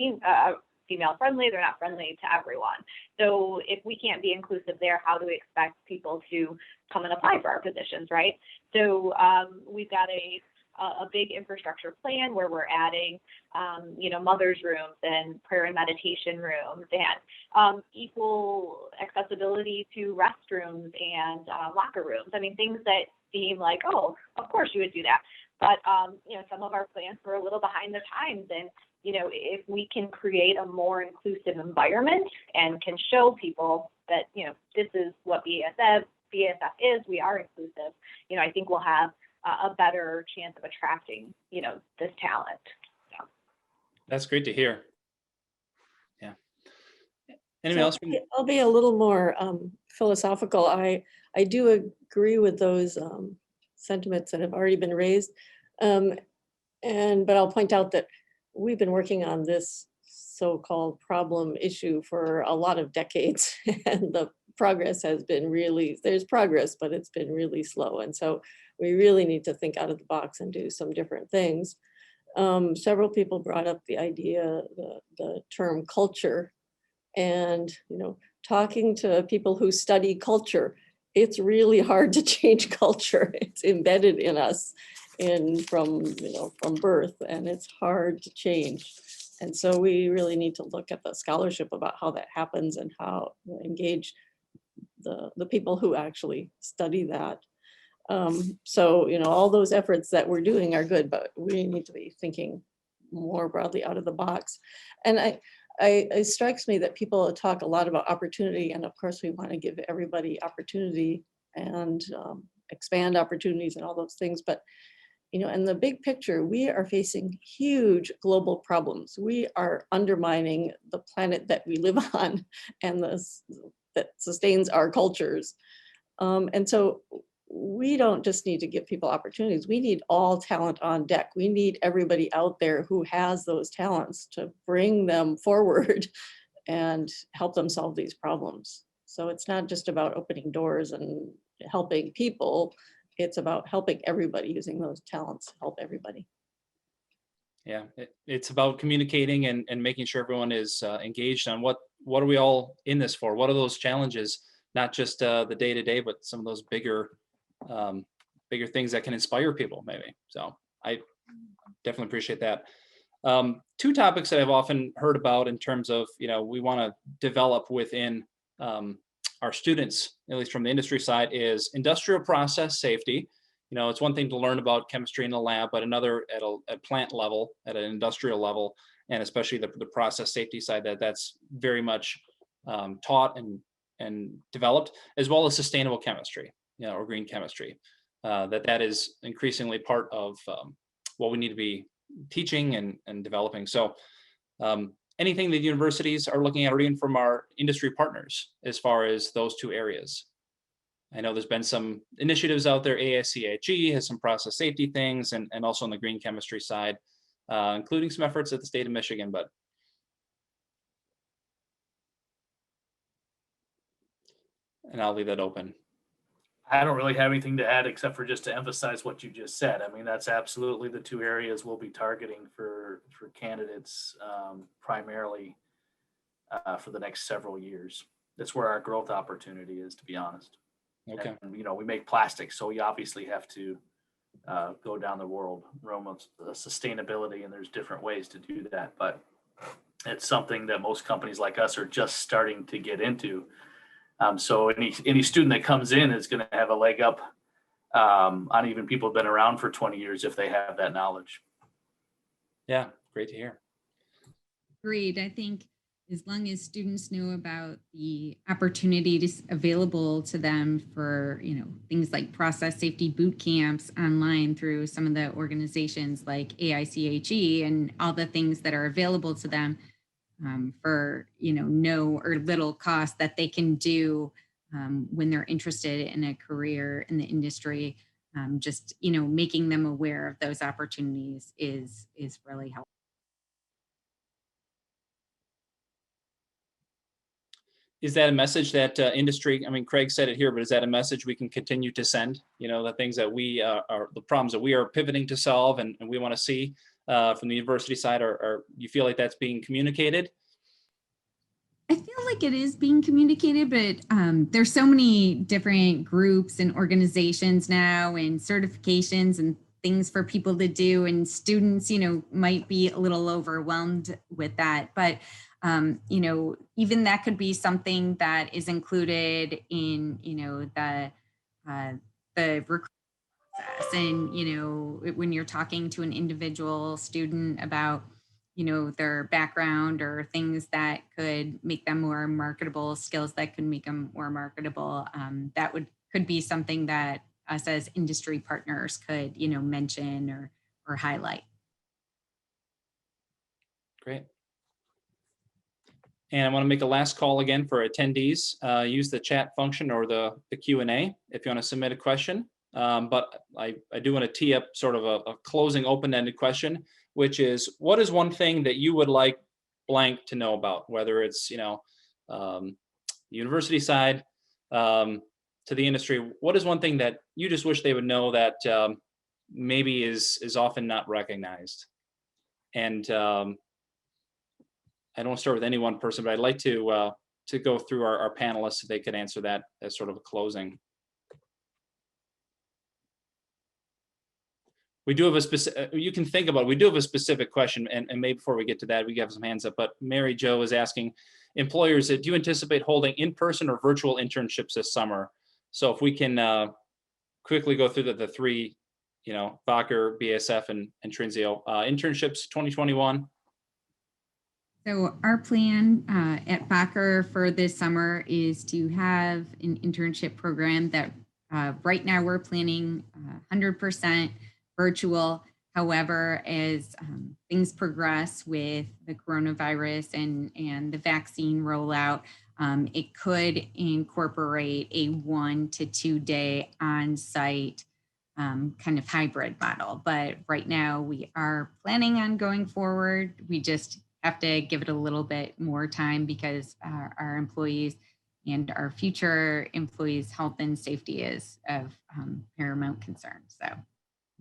female friendly. They're not friendly to everyone. So if we can't be inclusive there, how do we expect people to come and apply for our positions, right? So we've got a big infrastructure plan where we're adding, mother's rooms and prayer and meditation rooms, and equal accessibility to restrooms and locker rooms. I mean, things that seem like, oh, of course you would do that. But, some of our plans were a little behind the times. And, if we can create a more inclusive environment and can show people that, this is what BASF is, we are inclusive, I think we'll have a better chance of attracting, this talent. So. That's great to hear. Yeah. Anyone else? I'll be a little more philosophical. I do agree with those sentiments that have already been raised. But I'll point out that we've been working on this so-called problem issue for a lot of decades, and the progress has been there's progress, but it's been really slow. And so we really need to think out of the box and do some different things. Several people brought up the idea, the term culture, and, talking to people who study culture, it's really hard to change culture. It's embedded in us from birth, and it's hard to change. And so we really need to look at the scholarship about how that happens and how to engage the people who actually study that. So, all those efforts that we're doing are good, but we need to be thinking more broadly out of the box. And it strikes me that people talk a lot about opportunity, and of course we want to give everybody opportunity and expand opportunities and all those things. But, in the big picture, we are facing huge global problems. We are undermining the planet that we live on and that sustains our cultures. And so we don't just need to give people opportunities. We need all talent on deck. We need everybody out there who has those talents to bring them forward and help them solve these problems. So it's not just about opening doors and helping people. It's about helping everybody, using those talents to help everybody. Yeah, it's about communicating and making sure everyone is engaged on what are we all in this for? What are those challenges? Not just the day-to-day, but some of those bigger things that can inspire people, maybe. So I definitely appreciate that. Two topics that I've often heard about in terms of, we want to develop within our students, at least from the industry side, is industrial process safety. It's one thing to learn about chemistry in the lab, but another at a plant level, at an industrial level, and especially the process safety side, that's very much taught and developed, as well as sustainable chemistry, or green chemistry. That is increasingly part of what we need to be teaching and developing. So anything that universities are looking at reading from our industry partners as far as those two areas. I know there's been some initiatives out there. ASCHE has some process safety things, and also on the green chemistry side, including some efforts at the state of Michigan, and I'll leave that open. I don't really have anything to add except for just to emphasize what you just said. I mean, that's absolutely the two areas we'll be targeting for candidates, primarily for the next several years. That's where our growth opportunity is, to be honest. Okay. And, we make plastics, so we obviously have to go down the realm of sustainability, and there's different ways to do that. But it's something that most companies like us are just starting to get into. So any student that comes in is going to have a leg up on even people who've been around for 20 years if they have that knowledge. Yeah, great to hear. Agreed. I think as long as students know about the opportunities available to them for, things like process safety boot camps online through some of the organizations like AICHE and all the things that are available to them for, no or little cost that they can do when they're interested in a career in the industry. Just, making them aware of those opportunities is really helpful. Is that a message that industry, I mean, Craig said it here, but is that a message we can continue to send? The things that we are, the problems that we are pivoting to solve and we want to see from the university side, or you feel like that's being communicated? I feel like it is being communicated, but there's so many different groups and organizations now and certifications and things for people to do, and students, might be a little overwhelmed with that. But even that could be something that is included in, the recruitment process. And, when you're talking to an individual student about, their background or things that could make them more marketable, skills that could make them more marketable, that could be something that us as industry partners could, mention or highlight. Great. And I want to make a last call again for attendees. Use the chat function or the Q&A if you want to submit a question. But I do want to tee up sort of a closing open-ended question, which is, what is one thing that you would like blank to know about, whether it's, the university side to the industry? What is one thing that you just wish they would know that maybe is often not recognized? And I don't start with any one person, but I'd like to go through our panelists if they could answer that as sort of a closing. We do have a specific, you can think about it. We do have a specific question, and maybe before we get to that, we have some hands up, but Mary Jo is asking, employers, do you anticipate holding in-person or virtual internships this summer? So if we can quickly go through the three, Bacher, BASF, and Trinzio. Internships 2021. So our plan at Bacher for this summer is to have an internship program that right now we're planning 100% virtual. However, as things progress with the coronavirus and the vaccine rollout, it could incorporate a 1 to 2 day on-site kind of hybrid model. But right now we are planning on going forward. We just have to give it a little bit more time because our employees and our future employees' health and safety is of paramount concern. So,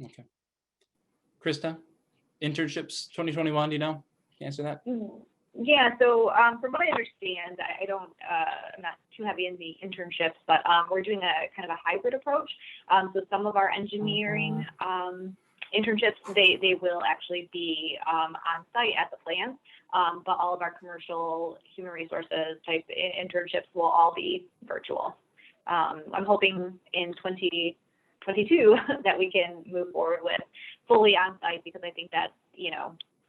okay. Krista, internships 2021, do you know? Can you answer that? Yeah, so from what I understand, I'm not too heavy in the internships, but we're doing a kind of a hybrid approach. So some of our engineering internships, they will actually be on site at the plant, but all of our commercial human resources type internships will all be virtual. I'm hoping in 2022 that we can move forward with fully on site, because I think that's,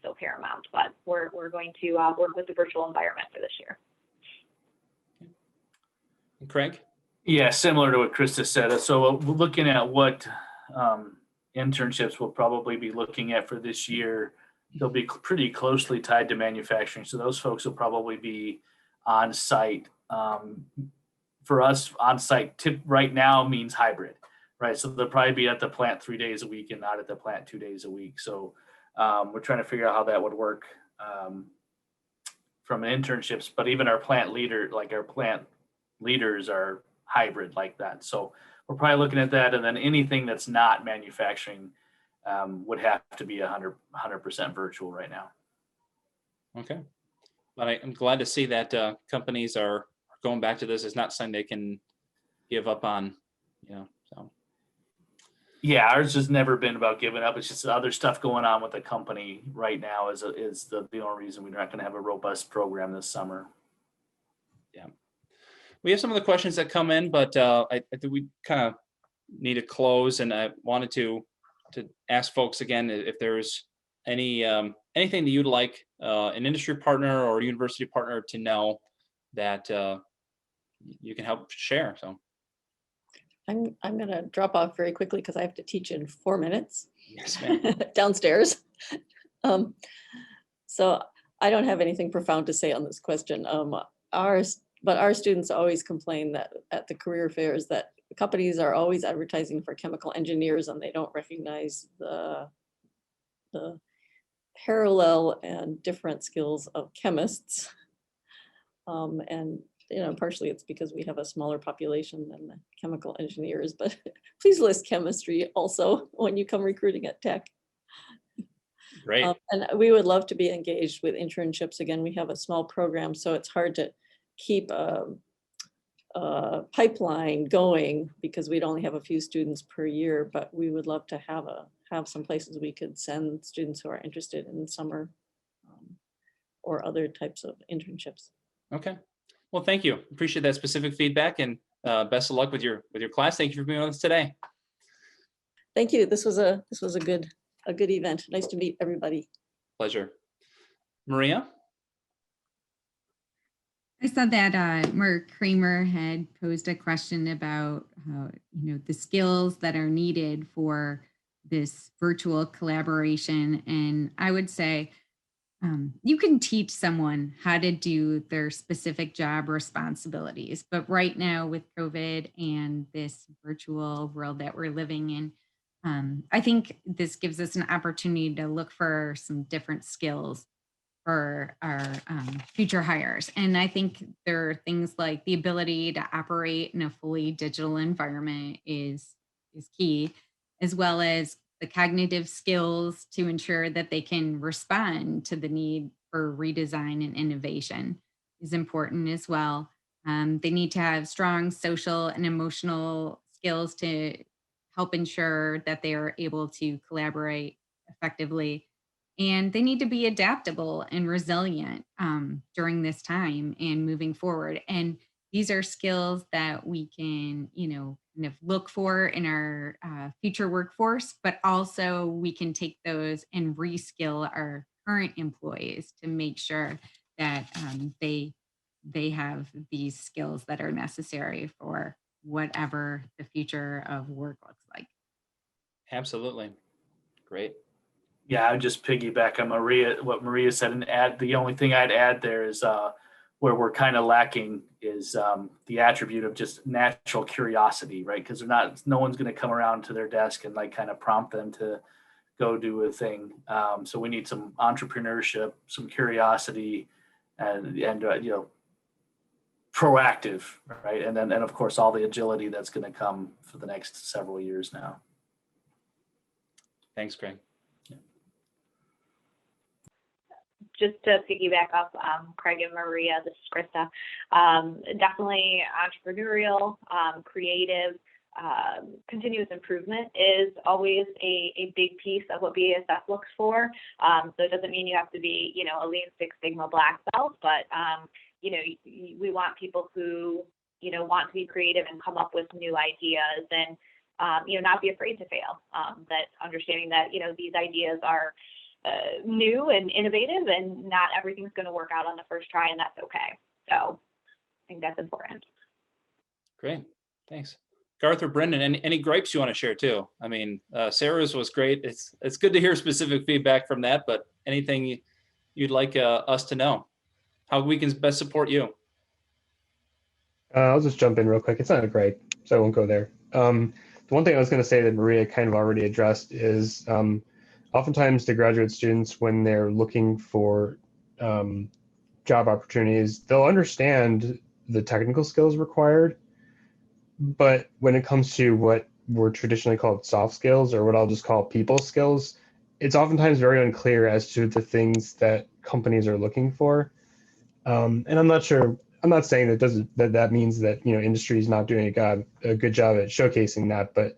so paramount, but we're going to work with the virtual environment for this year. Craig? Yeah, similar to what Krista said. So looking at what internships we'll probably be looking at for this year, they'll be pretty closely tied to manufacturing. So those folks will probably be on site. For us, on site right now means hybrid, right? So they'll probably be at the plant 3 days a week and not at the plant 2 days a week. So we're trying to figure out how that would work from an internships, but even our plant leaders are hybrid like that. So we're probably looking at that. And then anything that's not manufacturing would have to be 100% virtual right now. Okay. But I'm glad to see that companies are going back to this. It's not something they can give up on, so. Yeah, ours has never been about giving up. It's just other stuff going on with the company right now is the only reason we're not going to have a robust program this summer. Yeah. We have some of the questions that come in, but I think we kind of need to close, and I wanted to ask folks again if there's any anything that you'd like an industry partner or university partner to know that you can help share. So I'm going to drop off very quickly because I have to teach in 4 minutes. yes, ma'am. Downstairs. So I don't have anything profound to say on this question. But our students always complain that at the career fairs that companies are always advertising for chemical engineers and they don't recognize the parallel and different skills of chemists. And partially it's because we have a smaller population than the chemical engineers, but please list chemistry also when you come recruiting at Tech. Great. And we would love to be engaged with internships. Again, we have a small program, so it's hard to keep a pipeline going because we'd only have a few students per year, but we would love to have some places we could send students who are interested in summer or other types of internships. Okay. Well, thank you. Appreciate that specific feedback, and best of luck with your class. Thank you for being with us today. Thank you. This was a good event. Nice to meet everybody. Pleasure. Maria? I saw that Mark Kramer had posed a question about the skills that are needed for this virtual collaboration, and I would say you can teach someone how to do their specific job responsibilities, but right now with COVID and this virtual world that we're living in, I think this gives us an opportunity to look for some different skills for our future hires. And I think there are things like the ability to operate in a fully digital environment is key, as well as the cognitive skills to ensure that they can respond to the need for redesign and innovation is important as well. They need to have strong social and emotional skills to help ensure that they are able to collaborate effectively. And they need to be adaptable and resilient during this time and moving forward. And these are skills that we can, kind of look for in our future workforce, but also we can take those and reskill our current employees to make sure that they have these skills that are necessary for whatever the future of work looks like. Absolutely. Great. Yeah, I would just piggyback on what Maria said, and add the only thing I'd add there is where we're kind of lacking is the attribute of just natural curiosity, right? Because no one's going to come around to their desk and kind of prompt them to go do a thing. So we need some entrepreneurship, some curiosity, and proactive, right? And then of course all the agility that's going to come for the next several years now. Thanks, Greg. Just to piggyback off Craig and Maria, this is Krista. Definitely entrepreneurial, creative, continuous improvement is always a big piece of what BASF looks for. So it doesn't mean you have to be, a Lean Six Sigma black belt, but we want people who, want to be creative and come up with new ideas and, not be afraid to fail. That understanding that, these ideas are new and innovative, and not everything's going to work out on the first try, and that's okay. So I think that's important. Great. Thanks. Garth or Brendan, any gripes you want to share too? I mean, Sarah's was great. It's good to hear specific feedback from that, but anything you'd like us to know, how we can best support you? I'll just jump in real quick. It's not a gripe, so I won't go there. The one thing I was going to say that Maria kind of already addressed is oftentimes the graduate students, when they're looking for job opportunities, they'll understand the technical skills required, but when it comes to what were traditionally called soft skills, or what I'll just call people skills, it's oftentimes very unclear as to the things that companies are looking for. And I'm not saying that means that industry is not doing a good job at showcasing that, but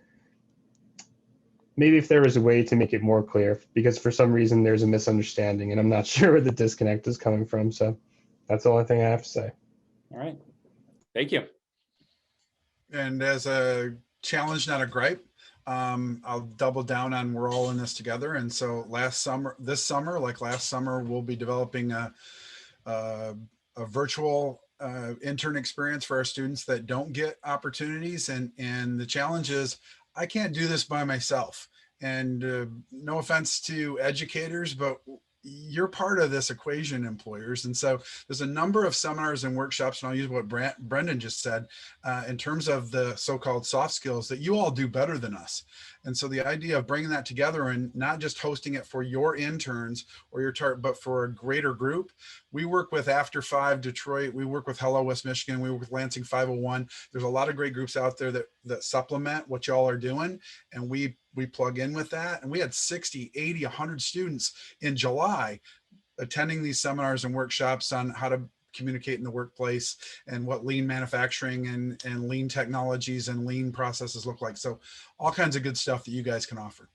maybe if there was a way to make it more clear, because for some reason there's a misunderstanding and I'm not sure where the disconnect is coming from. So that's the only thing I have to say. All right. Thank you. And as a challenge, not a gripe, I'll double down on we're all in this together. And so this summer, like last summer, we'll be developing a virtual intern experience for our students that don't get opportunities. And the challenge is I can't do this by myself. And no offense to educators, but you're part of this equation, employers. And so there's a number of seminars and workshops, and I'll use what Brendan just said, in terms of the so-called soft skills that you all do better than us. And so the idea of bringing that together and not just hosting it for your interns or your but for a greater group. We work with After 5 Detroit. We work with Hello West Michigan. We work with Lansing 501. There's a lot of great groups out there that supplement what y'all are doing. And we plug in with that. And we had 60, 80, 100 students in July attending these seminars and workshops on how to communicate in the workplace and what lean manufacturing and lean technologies and lean processes look like. So all kinds of good stuff that you guys can offer.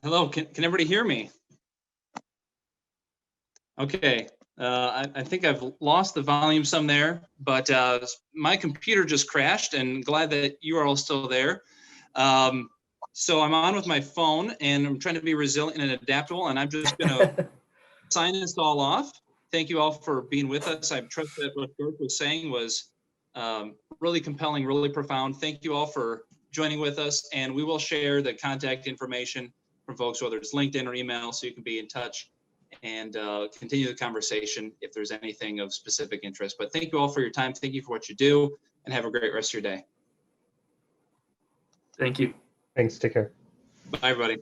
Hello, can everybody hear me? Okay, I think I've lost the volume some there, but my computer just crashed, and glad that you are all still there. So I'm on with my phone, and I'm trying to be resilient and adaptable, and I'm just gonna sign this all off. Thank you all for being with us. I trust that what Garth was saying was really compelling, really profound. Thank you all for joining with us, and we will share the contact information from folks, whether it's LinkedIn or email, so you can be in touch and continue the conversation if there's anything of specific interest. But thank you all for your time. Thank you for what you do, and have a great rest of your day. Thank you. Thanks. Take care. Bye, everybody.